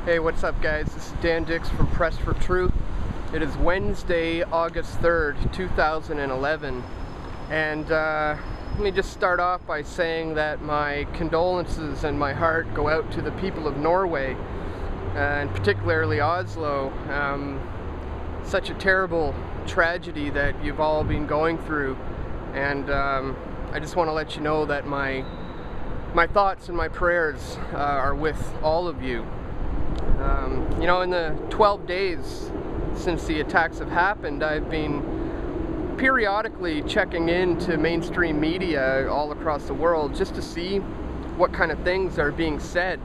Hey, what's up guys? This is Dan Dix from Press for Truth. It is Wednesday, August 3rd, 2011. And let me just start off by saying that my condolences and my heart go out to the people of Norway, and particularly Oslo. Such a terrible tragedy that you've all been going through. And I just want to let you know that my thoughts and my prayers are with all of you. You know, in the 12 days since the attacks have happened, I've been periodically checking into mainstream media all across the world just to see what kind of things are being said.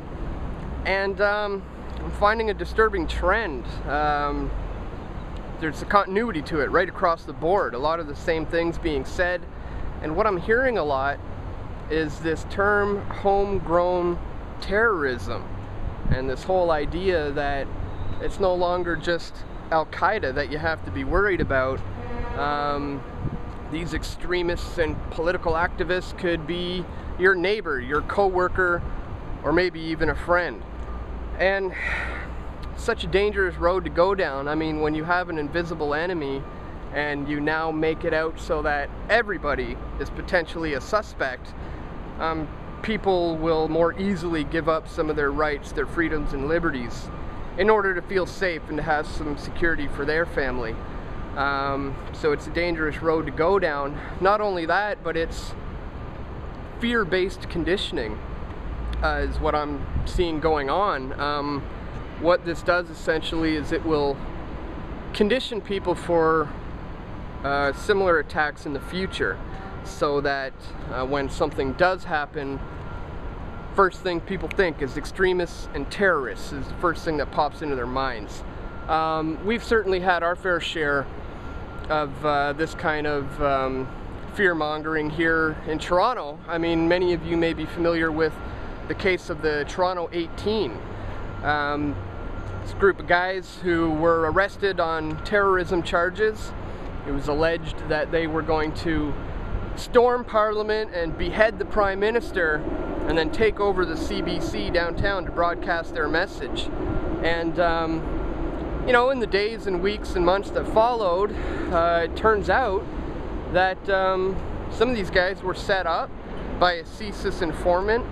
And I'm finding a disturbing trend. There's a continuity to it right across the board. A lot of the same things being said. And what I'm hearing a lot is this term homegrown terrorism. And this whole idea that it's no longer just Al-Qaeda that you have to be worried about. These extremists and political activists could be your neighbor, your co-worker, or maybe even a friend. And it's such a dangerous road to go down. I mean, when you have an invisible enemy and you now make it out so that everybody is potentially a suspect, people will more easily give up some of their rights, their freedoms and liberties in order to feel safe and to have some security for their family. So it's a dangerous road to go down. Not only that, but it's fear-based conditioning is what I'm seeing going on. What this does essentially is it will condition people for similar attacks in the future, so that when something does happen, first thing people think is extremists and terrorists is the first thing that pops into their minds. We've certainly had our fair share of this kind of fear-mongering here in Toronto. I mean, many of you may be familiar with the case of the Toronto 18. This group of guys who were arrested on terrorism charges. It was alleged that they were going to storm Parliament and behead the Prime Minister and then take over the CBC downtown to broadcast their message. And you know, in the days and weeks and months that followed, it turns out that some of these guys were set up by a CSIS informant,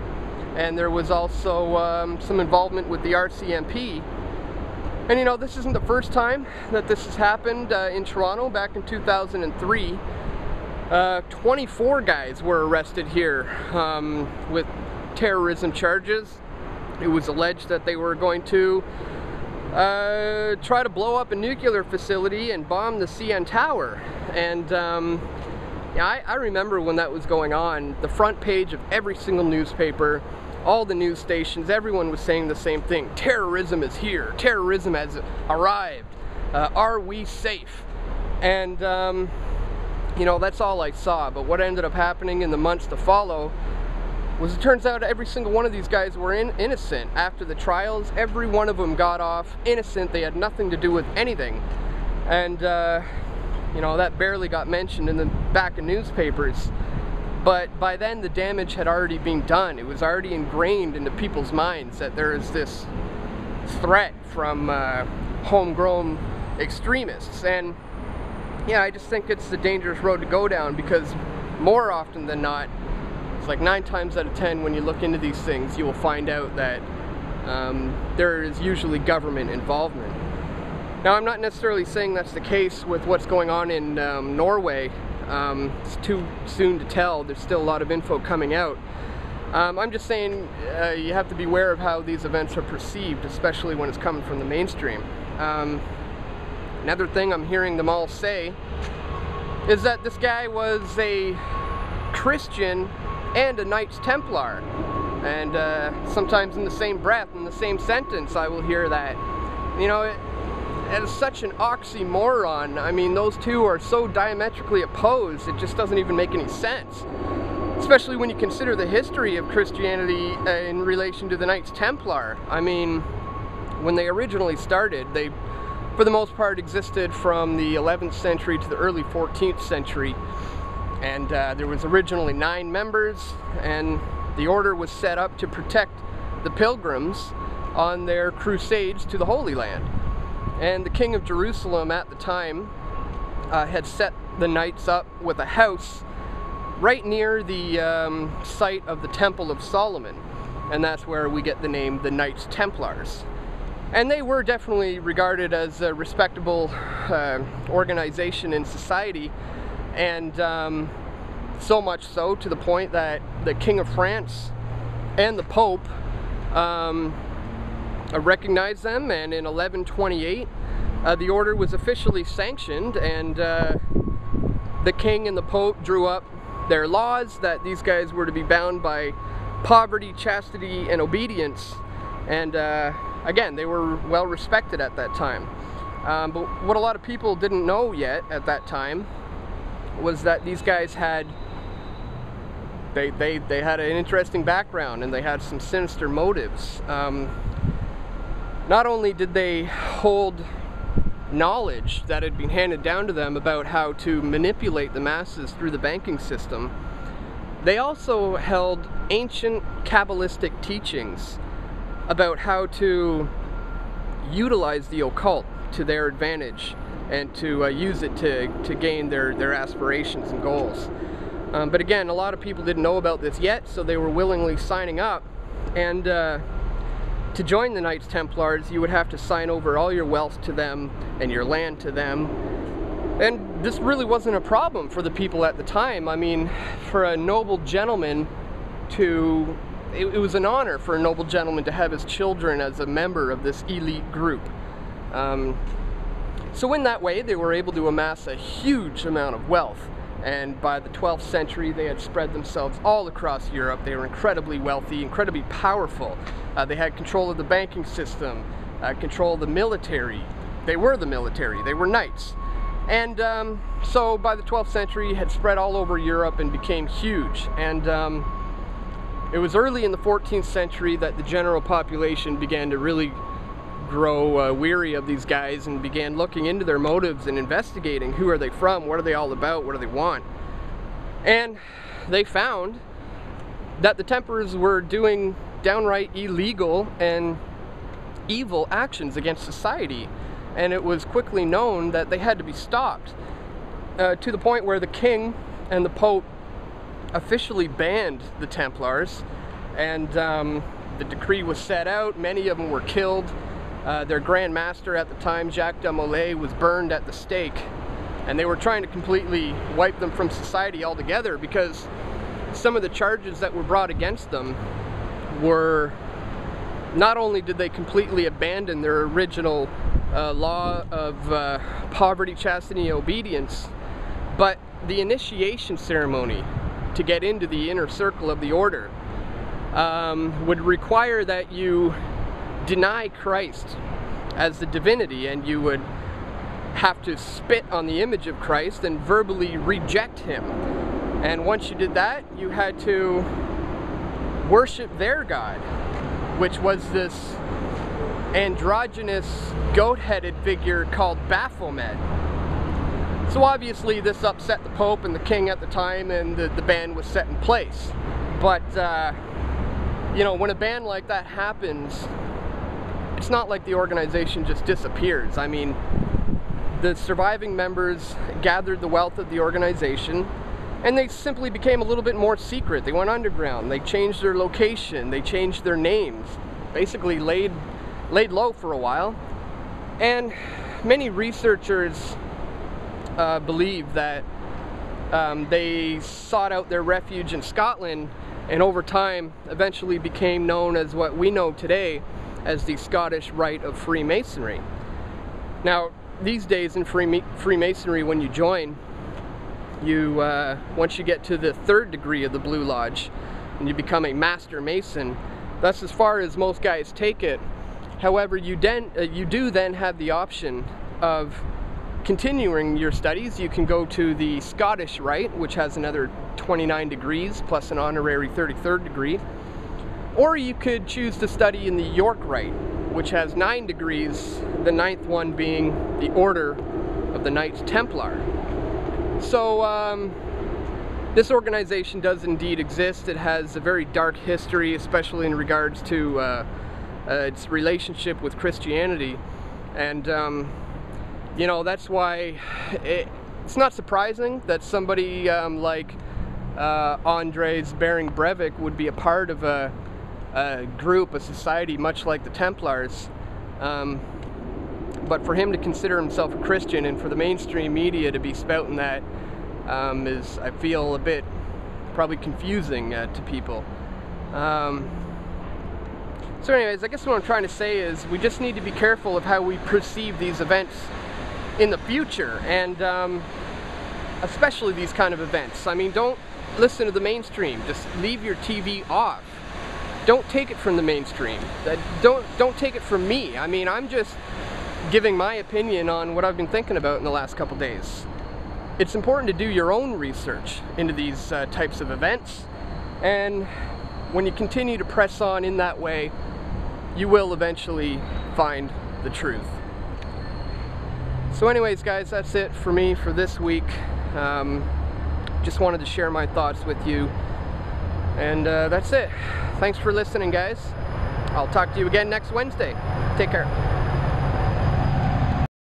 and there was also some involvement with the RCMP. And you know, this isn't the first time that this has happened in Toronto. Back in 2003, 24 guys were arrested here with terrorism charges. It was alleged that they were going to try to blow up a nuclear facility and bomb the CN Tower. And yeah, I remember when that was going on, the front page of every single newspaper, all the news stations, everyone was saying the same thing. Terrorism is here. Terrorism has arrived. Are we safe? And you know, that's all I saw. But what ended up happening in the months to follow was, it turns out every single one of these guys were innocent. After the trials, every one of them got off innocent. They had nothing to do with anything. And you know, that barely got mentioned in the back of newspapers. But by then the damage had already been done. It was already ingrained into people's minds that there is this threat from homegrown extremists. And yeah, I just think it's the dangerous road to go down, because more often than not, it's like 9 times out of 10 when you look into these things, you will find out that there is usually government involvement. Now, I'm not necessarily saying that's the case with what's going on in Norway. It's too soon to tell. There's still a lot of info coming out. I'm just saying you have to be aware of how these events are perceived, especially when it's coming from the mainstream. Another thing I'm hearing them all say is that this guy was a Christian and a Knights Templar. And sometimes in the same breath, in the same sentence, I will hear that. You know, it is such an oxymoron. I mean, those two are so diametrically opposed, it just doesn't even make any sense. Especially when you consider the history of Christianity in relation to the Knights Templar. I mean, when they originally started, they, for the most part, existed from the 11th century to the early 14th century. And there was originally 9 members, and the order was set up to protect the pilgrims on their crusades to the Holy Land. And the King of Jerusalem at the time had set the Knights up with a house right near the site of the Temple of Solomon, and that's where we get the name the Knights Templars. And they were definitely regarded as a respectable organization in society, and so much so to the point that the King of France and the Pope recognized them, and in 1128 the order was officially sanctioned, and the King and the Pope drew up their laws that these guys were to be bound by poverty, chastity, and obedience. And again, they were well respected at that time. But what a lot of people didn't know yet at that time was that these guys had they had an interesting background, and they had some sinister motives. Not only did they hold knowledge that had been handed down to them about how to manipulate the masses through the banking system, they also held ancient Kabbalistic teachings about how to utilize the occult to their advantage and to use it to gain their aspirations and goals. But again, a lot of people didn't know about this yet, so they were willingly signing up. And to join the Knights Templars, you would have to sign over all your wealth to them and your land to them. And this really wasn't a problem for the people at the time. I mean, for a noble gentleman to... It was an honor for a noble gentleman to have his children as a member of this elite group. So in that way, they were able to amass a huge amount of wealth. And by the 12th century, they had spread themselves all across Europe. They were incredibly wealthy, incredibly powerful. They had control of the banking system, control of the military. They were the military. They were knights. And so by the 12th century, it had spread all over Europe and became huge. And it was early in the 14th century that the general population began to really grow weary of these guys and began looking into their motives and investigating who are they from, what are they all about, what do they want. And they found that the Templars were doing downright illegal and evil actions against society, and it was quickly known that they had to be stopped, to the point where the King and the Pope officially banned the Templars, and the decree was set out. Many of them were killed. Their Grand Master at the time, Jacques de Molay, was burned at the stake, and they were trying to completely wipe them from society altogether, because some of the charges that were brought against them were, not only did they completely abandon their original law of poverty, chastity, and obedience, but the initiation ceremony to get into the inner circle of the order would require that you deny Christ as the divinity, and you would have to spit on the image of Christ and verbally reject him. And once you did that, you had to worship their god, which was this androgynous goat-headed figure called Baphomet. So obviously this upset the Pope and the King at the time, and the ban was set in place. But you know, when a ban like that happens, it's not like the organization just disappears. I mean, the surviving members gathered the wealth of the organization, and they simply became a little bit more secret. They went underground, they changed their location, they changed their names, basically laid low for a while. And many researchers believe that they sought out their refuge in Scotland, and over time eventually became known as what we know today as the Scottish Rite of Freemasonry. Now, these days in Freemasonry, when you join, you once you get to the 3rd degree of the Blue Lodge and you become a Master Mason, that's as far as most guys take it. However, you do then have the option of continuing your studies. You can go to the Scottish Rite, which has another 29 degrees plus an honorary 33rd degree. Or you could choose to study in the York Rite, which has 9 degrees, the 9th one being the Order of the Knights Templar. So this organization does indeed exist. It has a very dark history, especially in regards to its relationship with Christianity. And you know, that's why it's not surprising that somebody like Andres Bering Breivik would be a part of a group, a society much like the Templars. But for him to consider himself a Christian and for the mainstream media to be spouting that is, I feel, a bit probably confusing to people. So anyways, I guess what I'm trying to say is we just need to be careful of how we perceive these events in the future, and especially these kind of events. I mean, don't listen to the mainstream. Just leave your TV off. Don't take it from the mainstream. Don't take it from me. I mean, I'm just giving my opinion on what I've been thinking about in the last couple days. It's important to do your own research into these types of events, and when you continue to press on in that way, you will eventually find the truth. So anyways, guys, that's it for me for this week. Just wanted to share my thoughts with you, and that's it. Thanks for listening, guys. I'll talk to you again next Wednesday. Take care.